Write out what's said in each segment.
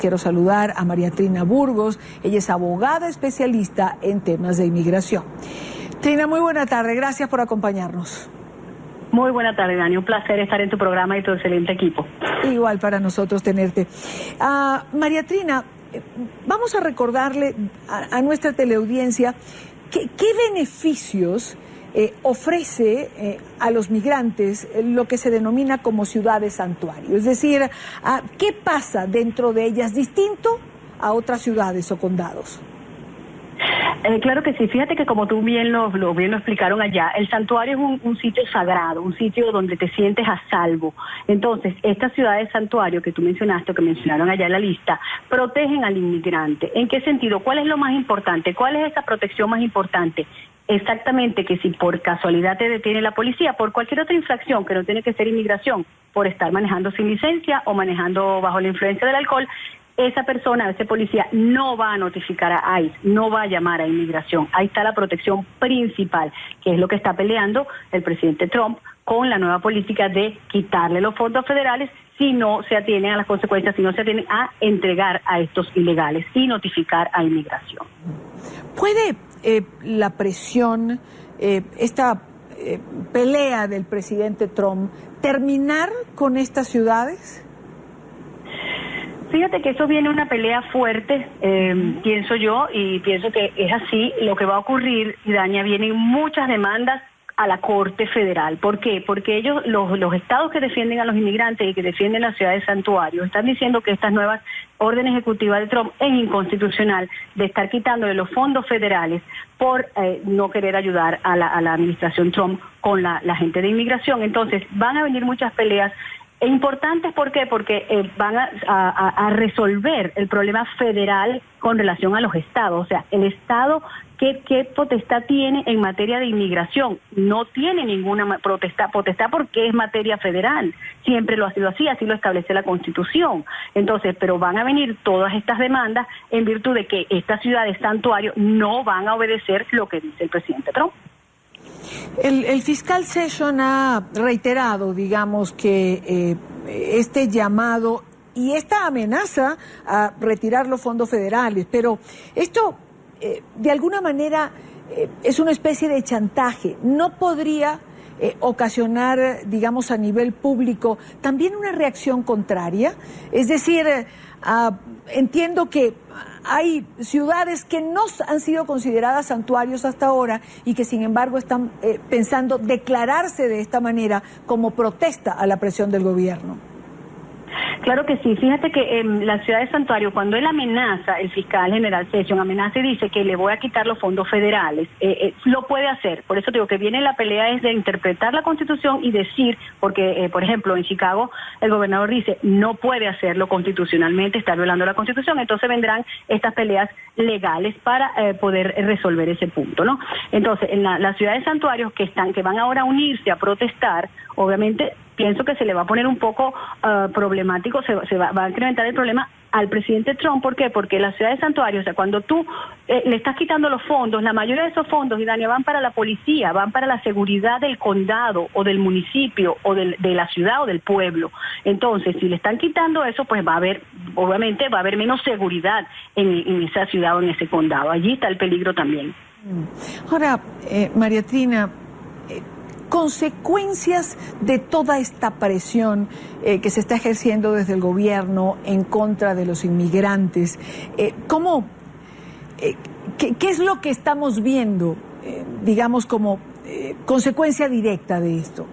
quiero saludar a María Trina Burgos. Ella es abogada especialista en temas de inmigración. Trina, muy buena tarde. Gracias por acompañarnos. Muy buena tarde, Dani. Un placer estar en tu programa y tu excelente equipo. Igual para nosotros tenerte. María Trina, vamos a recordarle a nuestra teleaudiencia qué beneficios ofrece a los migrantes lo que se denomina como ciudades santuario. Es decir, ¿qué pasa dentro de ellas distinto a otras ciudades o condados? Claro que sí. Fíjate que como tú bien lo explicaron allá, el santuario es un sitio sagrado, un sitio donde te sientes a salvo. Entonces, estas ciudades santuario que tú mencionaste, o que mencionaron allá en la lista, protegen al inmigrante. ¿En qué sentido? ¿Cuál es lo más importante? ¿Cuál es esa protección más importante? Exactamente, que si por casualidad te detiene la policía, por cualquier otra infracción, que no tiene que ser inmigración, por estar manejando sin licencia o manejando bajo la influencia del alcohol, esa persona, ese policía, no va a notificar a ICE, no va a llamar a inmigración. Ahí está la protección principal, que es lo que está peleando el presidente Trump con la nueva política de quitarle los fondos federales si no se atienen a las consecuencias, si no se atienen a entregar a estos ilegales y notificar a inmigración. ¿Puede la presión, esta pelea del presidente Trump, terminar con estas ciudades? Fíjate que eso viene una pelea fuerte, pienso yo, y pienso que es así. Lo que va a ocurrir, Daña, vienen muchas demandas a la Corte Federal. ¿Por qué? Porque ellos, los estados que defienden a los inmigrantes y que defienden las ciudades santuarios, están diciendo que estas nuevas órdenes ejecutivas de Trump es inconstitucional, de estar quitándole los fondos federales por no querer ayudar a la administración Trump con la gente de inmigración. Entonces, van a venir muchas peleas importantes. ¿Por qué? Porque van a resolver el problema federal con relación a los estados. O sea, el estado, ¿qué potestad tiene en materia de inmigración? No tiene ninguna potestad porque es materia federal. Siempre lo ha sido así lo establece la Constitución. Entonces, pero van a venir todas estas demandas en virtud de que estas ciudades santuario no van a obedecer lo que dice el presidente Trump. El fiscal Sessions ha reiterado, digamos, que este llamado y esta amenaza a retirar los fondos federales, pero esto de alguna manera es una especie de chantaje. ¿No podría ocasionar, digamos, a nivel público también una reacción contraria? Es decir, entiendo que hay ciudades que no han sido consideradas santuarios hasta ahora y que sin embargo están pensando declararse de esta manera como protesta a la presión del gobierno. Claro que sí. Fíjate que en la ciudad de Santuario, cuando él amenaza, el fiscal general Sessions amenaza y dice que le voy a quitar los fondos federales, lo puede hacer. Por eso digo que viene la pelea es de interpretar la Constitución y decir, porque por ejemplo en Chicago el gobernador dice no puede hacerlo constitucionalmente, está violando la Constitución. Entonces vendrán estas peleas legales para poder resolver ese punto, ¿no? Entonces en la ciudad de Santuarios que van ahora a unirse a protestar, obviamente pienso que se le va a poner un poco problemático, se va a incrementar el problema al presidente Trump. ¿Por qué? Porque la ciudad de Santuario, o sea, cuando tú le estás quitando los fondos, la mayoría de esos fondos, y Dania, van para la policía, van para la seguridad del condado o del municipio o de la ciudad o del pueblo. Entonces, si le están quitando eso, pues obviamente va a haber menos seguridad en esa ciudad o en ese condado. Allí está el peligro también. Ahora, María Trina, consecuencias de toda esta presión que se está ejerciendo desde el gobierno en contra de los inmigrantes, ¿qué es lo que estamos viendo, digamos, como consecuencia directa de esto?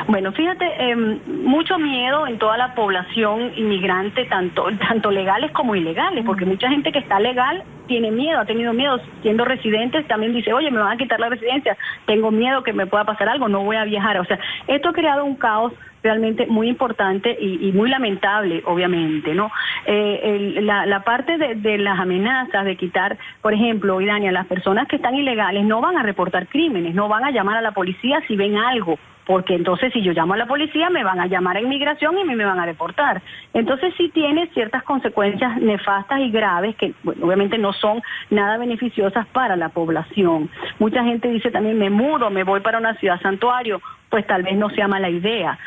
Bueno, fíjate, mucho miedo en toda la población inmigrante, tanto legales como ilegales, porque mucha gente que está legal tiene miedo, ha tenido miedo, siendo residentes también dice, oye, me van a quitar la residencia, tengo miedo que me pueda pasar algo, no voy a viajar. O sea, esto ha creado un caos realmente muy importante y muy lamentable, obviamente, ¿no? La parte de las amenazas de quitar, por ejemplo, Idania, las personas que están ilegales no van a reportar crímenes, no van a llamar a la policía si ven algo, porque entonces si yo llamo a la policía me van a llamar a inmigración y me van a deportar. Entonces sí tiene ciertas consecuencias nefastas y graves que bueno, obviamente no son nada beneficiosas para la población. Mucha gente dice también me mudo, me voy para una ciudad santuario, pues tal vez no sea mala idea.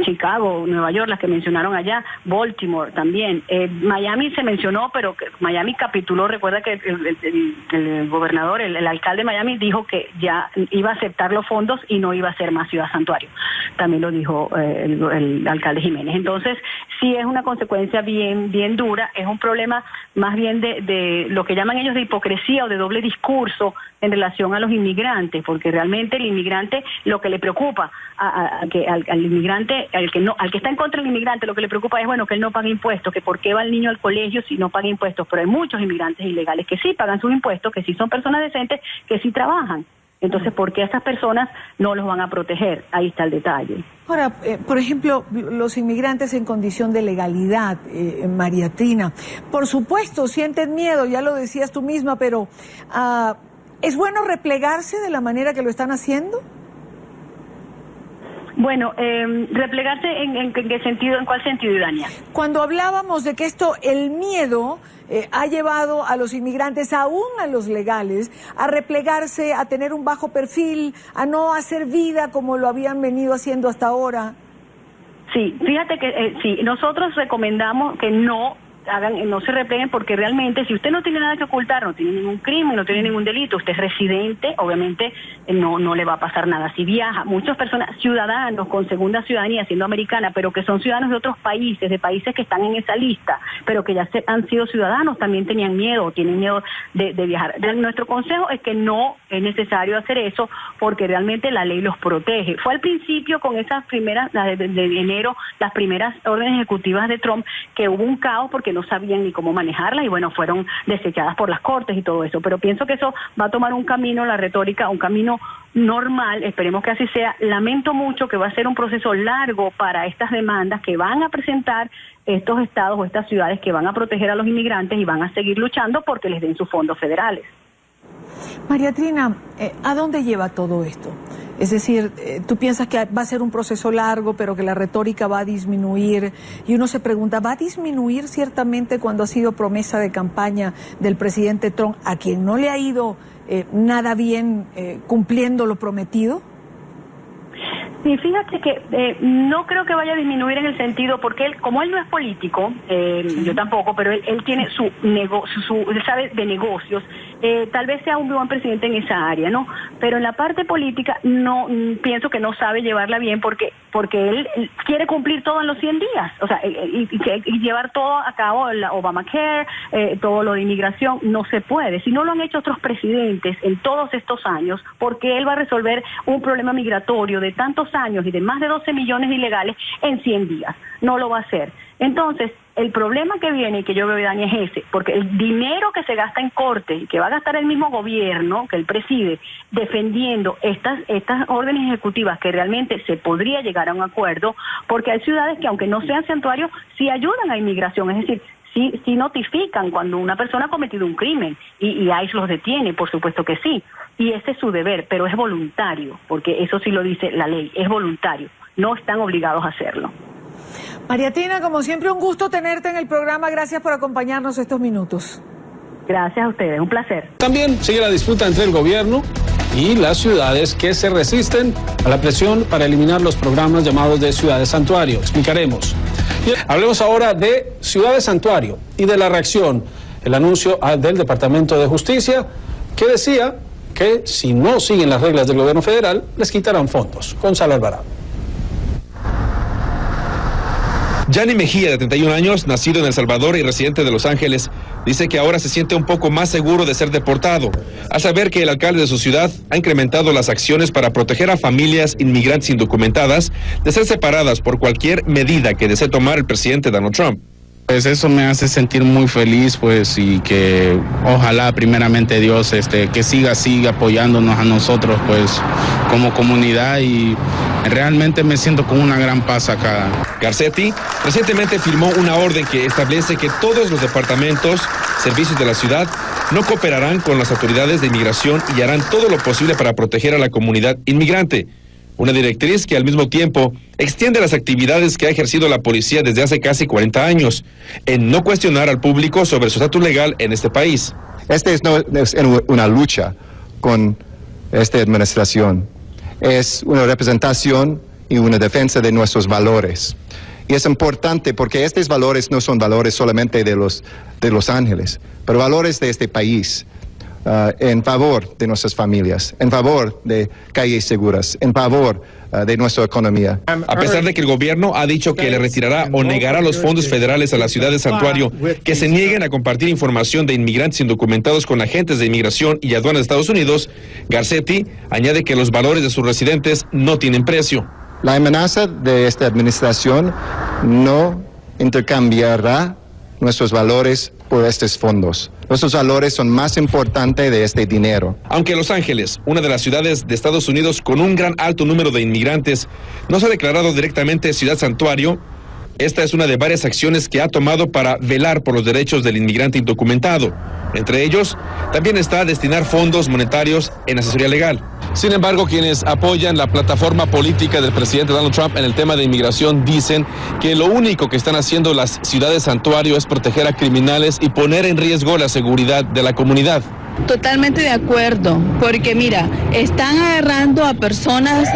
Chicago, Nueva York, las que mencionaron allá, Baltimore también. Miami se mencionó, pero Miami capituló. Recuerda que el gobernador, el alcalde de Miami dijo que ya iba a aceptar los fondos y no iba a ser más ciudad santuario. También lo dijo el alcalde Jiménez. Entonces, sí es una consecuencia bien dura, es un problema más bien de lo que llaman ellos de hipocresía o de doble discurso en relación a los inmigrantes, porque realmente el inmigrante lo que le preocupa al inmigrante, al que está en contra del inmigrante, lo que le preocupa es, bueno, que él no pague impuestos, que por qué va el niño al colegio si no paga impuestos, pero hay muchos inmigrantes ilegales que sí pagan sus impuestos, que sí son personas decentes, que sí trabajan. Entonces, ¿por qué a esas personas no los van a proteger? Ahí está el detalle. Ahora, por ejemplo, los inmigrantes en condición de legalidad, María Trina, por supuesto, sienten miedo, ya lo decías tú misma, pero ¿es bueno replegarse de la manera que lo están haciendo? Bueno, replegarse ¿en qué sentido, en cuál sentido, Dania? Cuando hablábamos de que el miedo ha llevado a los inmigrantes, aún a los legales, a replegarse, a tener un bajo perfil, a no hacer vida como lo habían venido haciendo hasta ahora. Sí, fíjate que sí, nosotros recomendamos que no se repleguen, porque realmente si usted no tiene nada que ocultar, no tiene ningún crimen, no tiene ningún delito, usted es residente, obviamente no le va a pasar nada. Si viaja, muchas personas, ciudadanos con segunda ciudadanía siendo americana, pero que son ciudadanos de otros países, de países que están en esa lista, pero que ya han sido ciudadanos, también tienen miedo de viajar. Nuestro consejo es que no es necesario hacer eso, porque realmente la ley los protege. Fue al principio con esas primeras, de enero, las primeras órdenes ejecutivas de Trump, que hubo un caos porque no sabían ni cómo manejarlas y bueno, fueron desechadas por las cortes y todo eso, pero pienso que eso va a tomar un camino, la retórica, un camino normal, esperemos que así sea. Lamento mucho que va a ser un proceso largo para estas demandas que van a presentar estos estados o estas ciudades que van a proteger a los inmigrantes y van a seguir luchando porque les den sus fondos federales. María Trina, ¿a dónde lleva todo esto? Es decir, tú piensas que va a ser un proceso largo, pero que la retórica va a disminuir, y uno se pregunta, ¿va a disminuir ciertamente cuando ha sido promesa de campaña del presidente Trump, a quien no le ha ido nada bien cumpliendo lo prometido? Sí, fíjate que no creo que vaya a disminuir en el sentido, porque como él no es político, yo tampoco, pero él tiene él sabe de negocios, tal vez sea un buen presidente en esa área, ¿no? Pero en la parte política no pienso que no sabe llevarla bien, porque él quiere cumplir todo en los 100 días, o sea, y llevar todo a cabo, la Obamacare, todo lo de inmigración, no se puede. Si no lo han hecho otros presidentes en todos estos años, porque él va a resolver un problema migratorio de tantos años y de más de 12 millones de ilegales en 100 días. No lo va a hacer. Entonces, el problema que viene y que yo veo, Dani, es ese, porque el dinero que se gasta en corte y que va a gastar el mismo gobierno que él preside defendiendo estas órdenes ejecutivas que realmente se podría llegar a un acuerdo, porque hay ciudades que, aunque no sean santuarios, sí ayudan a inmigración, es decir, sí notifican cuando una persona ha cometido un crimen y ICE los detiene, por supuesto que sí, y ese es su deber, pero es voluntario, porque eso sí lo dice la ley, es voluntario, no están obligados a hacerlo. María Trina, como siempre, un gusto tenerte en el programa, gracias por acompañarnos estos minutos. Gracias a ustedes, un placer. También sigue la disputa entre el gobierno y las ciudades que se resisten a la presión para eliminar los programas llamados de ciudades santuario. Explicaremos. Hablemos ahora de ciudades santuario y de la reacción, el anuncio del Departamento de Justicia que decía que si no siguen las reglas del gobierno federal, les quitarán fondos. Gonzalo Alvarado. Yanni Mejía, de 31 años, nacido en El Salvador y residente de Los Ángeles, dice que ahora se siente un poco más seguro de ser deportado, al saber que el alcalde de su ciudad ha incrementado las acciones para proteger a familias inmigrantes indocumentadas de ser separadas por cualquier medida que desee tomar el presidente Donald Trump. Pues eso me hace sentir muy feliz, pues, y que ojalá primeramente Dios que siga apoyándonos a nosotros, pues, como comunidad, y realmente me siento con una gran paz acá. Garcetti recientemente firmó una orden que establece que todos los departamentos, servicios de la ciudad no cooperarán con las autoridades de inmigración y harán todo lo posible para proteger a la comunidad inmigrante. Una directriz que al mismo tiempo extiende las actividades que ha ejercido la policía desde hace casi 40 años, en no cuestionar al público sobre su estatus legal en este país. Esta es una lucha con esta administración. es una representación y una defensa de nuestros valores. Y es importante porque estos valores no son valores solamente de Los Ángeles, pero valores de este país, en favor de nuestras familias, en favor de calles seguras, en favor de nuestra economía. A pesar de que el gobierno ha dicho que le retirará o negará los fondos federales a la ciudad de Santuario que se nieguen a compartir información de inmigrantes indocumentados con agentes de inmigración y aduanas de Estados Unidos, Garcetti añade que los valores de sus residentes no tienen precio. La amenaza de esta administración no intercambiará nuestros valores por estos fondos. Nuestros valores son más importantes de este dinero. Aunque Los Ángeles, una de las ciudades de Estados Unidos con un gran alto número de inmigrantes, no se ha declarado directamente ciudad santuario, esta es una de varias acciones que ha tomado para velar por los derechos del inmigrante indocumentado. Entre ellos, también está destinar fondos monetarios en asesoría legal. Sin embargo, quienes apoyan la plataforma política del presidente Donald Trump en el tema de inmigración dicen que lo único que están haciendo las ciudades santuario es proteger a criminales y poner en riesgo la seguridad de la comunidad. Totalmente de acuerdo, porque mira, están agarrando a personas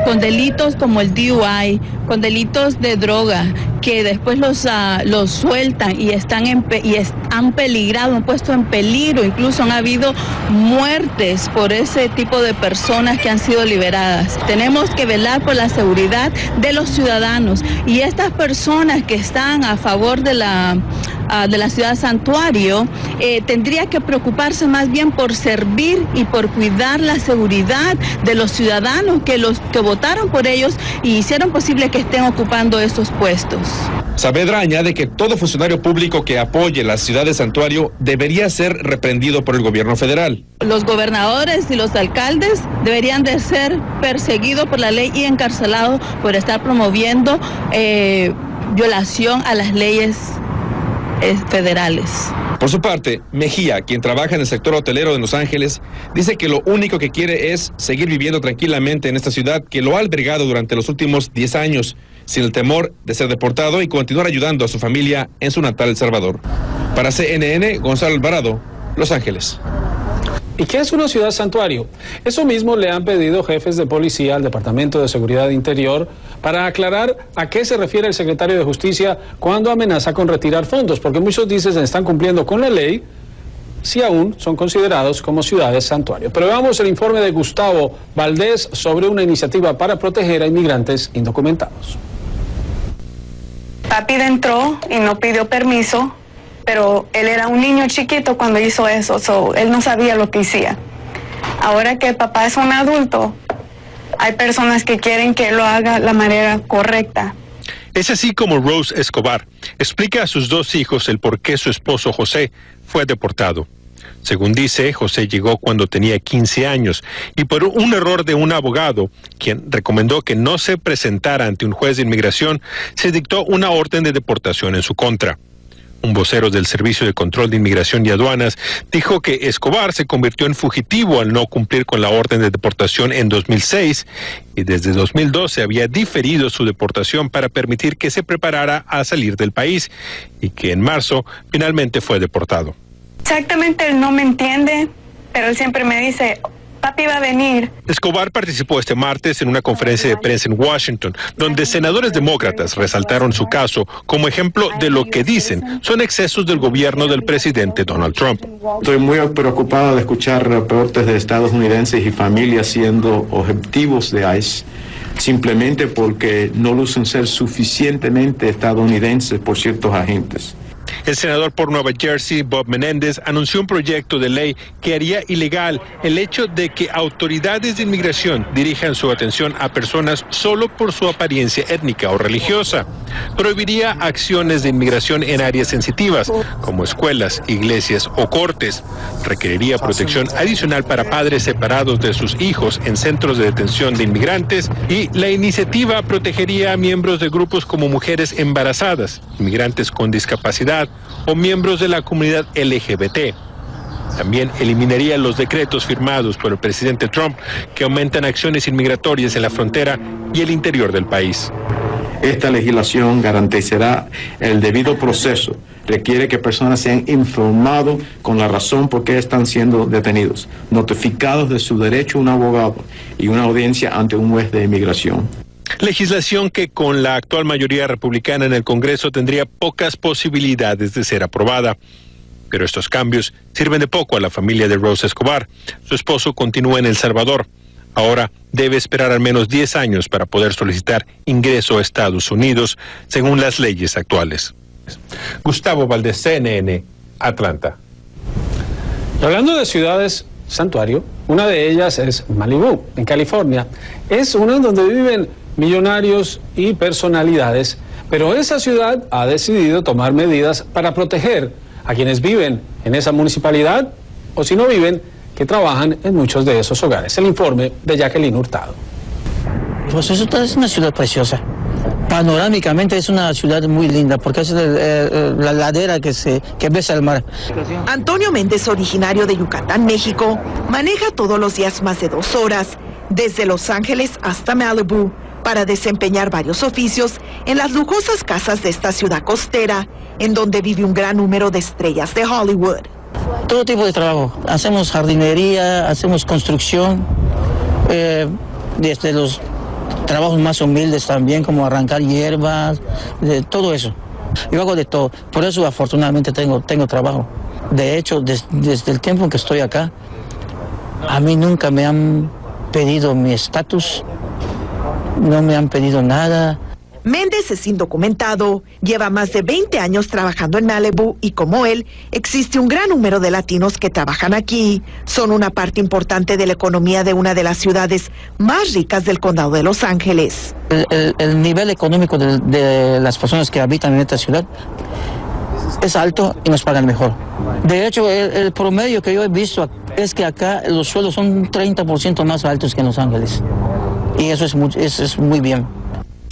con delitos como el DUI, con delitos de droga, que después los sueltan y han peligrado, han puesto en peligro, incluso han habido muertes por ese tipo de personas que han sido liberadas. Tenemos que velar por la seguridad de los ciudadanos y estas personas que están a favor de la ciudad santuario tendría que preocuparse más bien por servir y por cuidar la seguridad de los ciudadanos que votaron por ellos y hicieron posible que estén ocupando esos puestos. Saavedra añade que todo funcionario público que apoye la ciudad de santuario debería ser reprendido por el gobierno federal. Los gobernadores y los alcaldes deberían de ser perseguidos por la ley y encarcelados por estar promoviendo violación a las leyes federales. Por su parte, Mejía, quien trabaja en el sector hotelero de Los Ángeles, dice que lo único que quiere es seguir viviendo tranquilamente en esta ciudad que lo ha albergado durante los últimos 10 años, sin el temor de ser deportado y continuar ayudando a su familia en su natal El Salvador. Para CNN, Gonzalo Alvarado, Los Ángeles. ¿Y qué es una ciudad santuario? Eso mismo le han pedido jefes de policía al Departamento de Seguridad Interior para aclarar a qué se refiere el secretario de Justicia cuando amenaza con retirar fondos, porque muchos dicen que están cumpliendo con la ley si aún son considerados como ciudades santuario. Pero veamos el informe de Gustavo Valdés sobre una iniciativa para proteger a inmigrantes indocumentados. Papi entró y no pidió permiso, pero él era un niño chiquito cuando hizo eso, él no sabía lo que hacía. Ahora que el papá es un adulto, hay personas que quieren que él lo haga de la manera correcta. Es así como Rose Escobar explica a sus 2 hijos el por qué su esposo José fue deportado. Según dice, José llegó cuando tenía 15 años y por un error de un abogado, quien recomendó que no se presentara ante un juez de inmigración, se dictó una orden de deportación en su contra. Un vocero del Servicio de Control de Inmigración y Aduanas dijo que Escobar se convirtió en fugitivo al no cumplir con la orden de deportación en 2006 y desde 2012 había diferido su deportación para permitir que se preparara a salir del país y que en marzo finalmente fue deportado. Exactamente, él no me entiende, pero él siempre me dice, papi va a venir. Escobar participó este martes en una conferencia de prensa en Washington, donde senadores demócratas resaltaron su caso como ejemplo de lo que dicen son excesos del gobierno del presidente Donald Trump. Estoy muy preocupado de escuchar reportes de estadounidenses y familias siendo objetivos de ICE, simplemente porque no lucen ser suficientemente estadounidenses por ciertos agentes. El senador por Nueva Jersey, Bob Menéndez, anunció un proyecto de ley que haría ilegal el hecho de que autoridades de inmigración dirijan su atención a personas solo por su apariencia étnica o religiosa. Prohibiría acciones de inmigración en áreas sensitivas, como escuelas, iglesias o cortes. Requeriría protección adicional para padres separados de sus hijos en centros de detención de inmigrantes y la iniciativa protegería a miembros de grupos como mujeres embarazadas, inmigrantes con discapacidad o miembros de la comunidad LGBT. También eliminaría los decretos firmados por el presidente Trump que aumentan acciones inmigratorias en la frontera y el interior del país. Esta legislación garantizará el debido proceso. Requiere que personas sean informadas con la razón por qué están siendo detenidos, notificados de su derecho a un abogado y una audiencia ante un juez de inmigración. Legislación que con la actual mayoría republicana en el Congreso tendría pocas posibilidades de ser aprobada. Pero estos cambios sirven de poco a la familia de Rose Escobar. Su esposo continúa en El Salvador. Ahora debe esperar al menos 10 años para poder solicitar ingreso a Estados Unidos, según las leyes actuales. Gustavo Valdés, CNN, Atlanta. Y hablando de ciudades santuario, una de ellas es Malibú, en California. Es una en donde viven millonarios y personalidades, pero esa ciudad ha decidido tomar medidas para proteger a quienes viven en esa municipalidad, o si no viven, que trabajan en muchos de esos hogares. El informe de Jacqueline Hurtado. Pues eso es una ciudad preciosa. Panorámicamente es una ciudad muy linda porque es la ladera que ves al mar. Antonio Méndez, originario de Yucatán, México, maneja todos los días más de 2 horas, desde Los Ángeles hasta Malibu, para desempeñar varios oficios en las lujosas casas de esta ciudad costera, en donde vive un gran número de estrellas de Hollywood. Todo tipo de trabajo. Hacemos jardinería, hacemos construcción, desde los trabajos más humildes también, como arrancar hierbas, de todo eso. Yo hago de todo. Por eso afortunadamente tengo trabajo. De hecho, desde el tiempo en que estoy acá, a mí nunca me han pedido mi estatus, no me han pedido nada. Méndez es indocumentado, lleva más de 20 años trabajando en Malibu y como él, existe un gran número de latinos que trabajan aquí. Son una parte importante de la economía de una de las ciudades más ricas del condado de Los Ángeles. El nivel económico de las personas que habitan en esta ciudad es alto y nos pagan mejor. De hecho, el promedio que yo he visto es que acá los sueldos son 30% más altos que en Los Ángeles. Y eso es muy bien.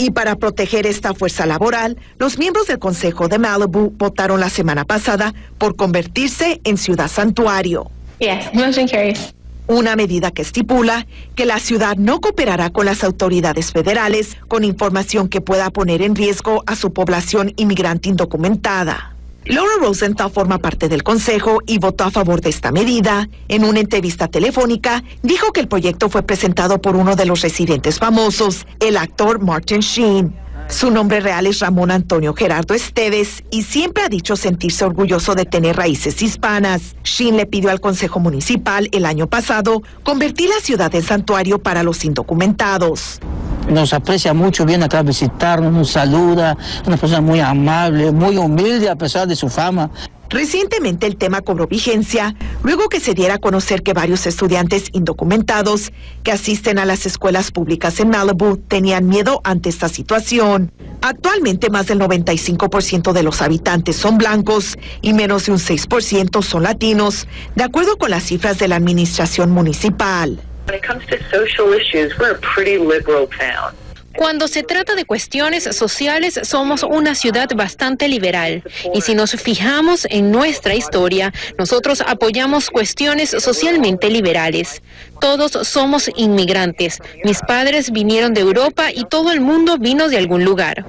Y para proteger esta fuerza laboral, los miembros del Consejo de Malibu votaron la semana pasada por convertirse en ciudad santuario. Yes, motion carries. Una medida que estipula que la ciudad no cooperará con las autoridades federales con información que pueda poner en riesgo a su población inmigrante indocumentada. Laura Rosenthal forma parte del consejo y votó a favor de esta medida. En una entrevista telefónica, dijo que el proyecto fue presentado por uno de los residentes famosos, el actor Martin Sheen. Su nombre real es Ramón Antonio Gerardo Esteves y siempre ha dicho sentirse orgulloso de tener raíces hispanas. Sheen le pidió al Consejo Municipal el año pasado convertir la ciudad en santuario para los indocumentados. Nos aprecia mucho, viene acá a visitarnos, nos saluda, una persona muy amable, muy humilde a pesar de su fama. Recientemente el tema cobró vigencia luego que se diera a conocer que varios estudiantes indocumentados que asisten a las escuelas públicas en Malibu tenían miedo ante esta situación. Actualmente más del 95% de los habitantes son blancos y menos de un 6% son latinos, de acuerdo con las cifras de la administración municipal. Cuando se trata de cuestiones sociales, somos una ciudad bastante liberal. Y si nos fijamos en nuestra historia, nosotros apoyamos cuestiones socialmente liberales. Todos somos inmigrantes. Mis padres vinieron de Europa y todo el mundo vino de algún lugar.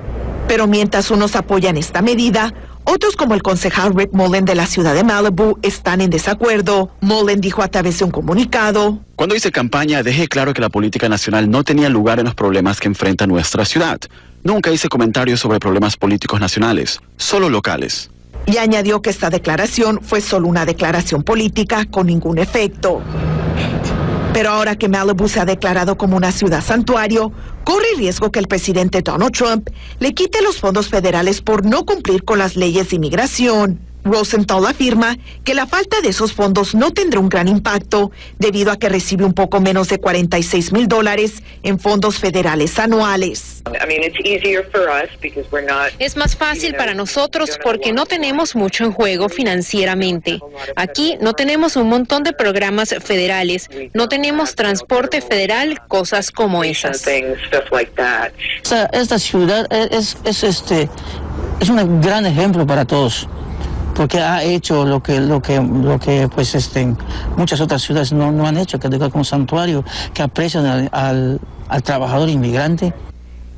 Pero mientras unos apoyan esta medida, otros, como el concejal Rick Mullen de la ciudad de Malibu, están en desacuerdo. Mullen dijo a través de un comunicado: Cuando hice campaña, dejé claro que la política nacional no tenía lugar en los problemas que enfrenta nuestra ciudad. Nunca hice comentarios sobre problemas políticos nacionales, solo locales. Y añadió que esta declaración fue solo una declaración política con ningún efecto. Pero ahora que Malibu se ha declarado como una ciudad santuario, corre riesgo que el presidente Donald Trump le quite los fondos federales por no cumplir con las leyes de inmigración. Rosenthal afirma que la falta de esos fondos no tendrá un gran impacto debido a que recibe un poco menos de $46,000 en fondos federales anuales. Es más fácil para nosotros porque no tenemos mucho en juego financieramente. Aquí no tenemos un montón de programas federales, no tenemos transporte federal, cosas como esas. Esta ciudad es un gran ejemplo para todos, porque ha hecho lo que pues muchas otras ciudades no han hecho, que es como santuario, que aprecian al trabajador inmigrante.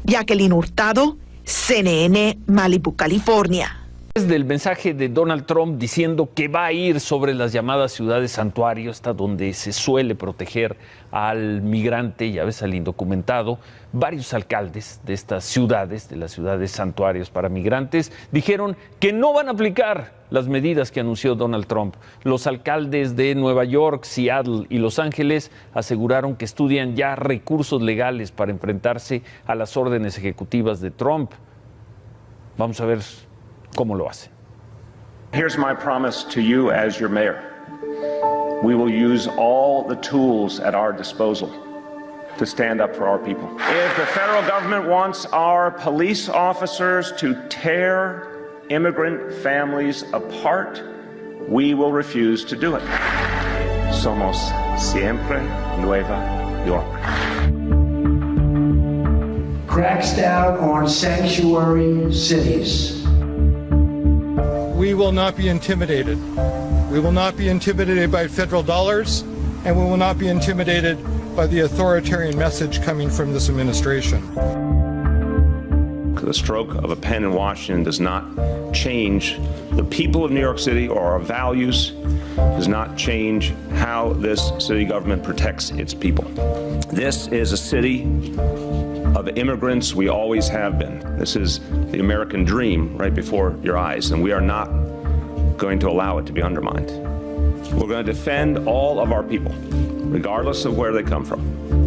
Jacqueline Hurtado, CNN, Malibu, California. Desde el mensaje de Donald Trump diciendo que va a ir sobre las llamadas ciudades santuario, hasta donde se suele proteger al migrante y a veces al indocumentado, varios alcaldes de estas ciudades, de las ciudades santuarios para migrantes, dijeron que no van a aplicar las medidas que anunció Donald Trump. Los alcaldes de Nueva York, Seattle y Los Ángeles aseguraron que estudian ya recursos legales para enfrentarse a las órdenes ejecutivas de Trump. Vamos a ver cómo lo hace. Here's my promise to you as your mayor. We will use all the tools at our disposal to stand up for our people. If the federal government wants our police officers to tear immigrant families apart, we will refuse to do it. Somos siempre Nueva York. Cracks down on sanctuary cities. We will not be intimidated. We will not be intimidated by federal dollars, and we will not be intimidated by the authoritarian message coming from this administration. The stroke of a pen in Washington does not change the people of New York City or our values, does not change how this city government protects its people. This is a city of immigrants. We always have been. This is the American dream right before your eyes, and we are not going to allow it to be undermined. We're going to defend all of our people, regardless of where they come from.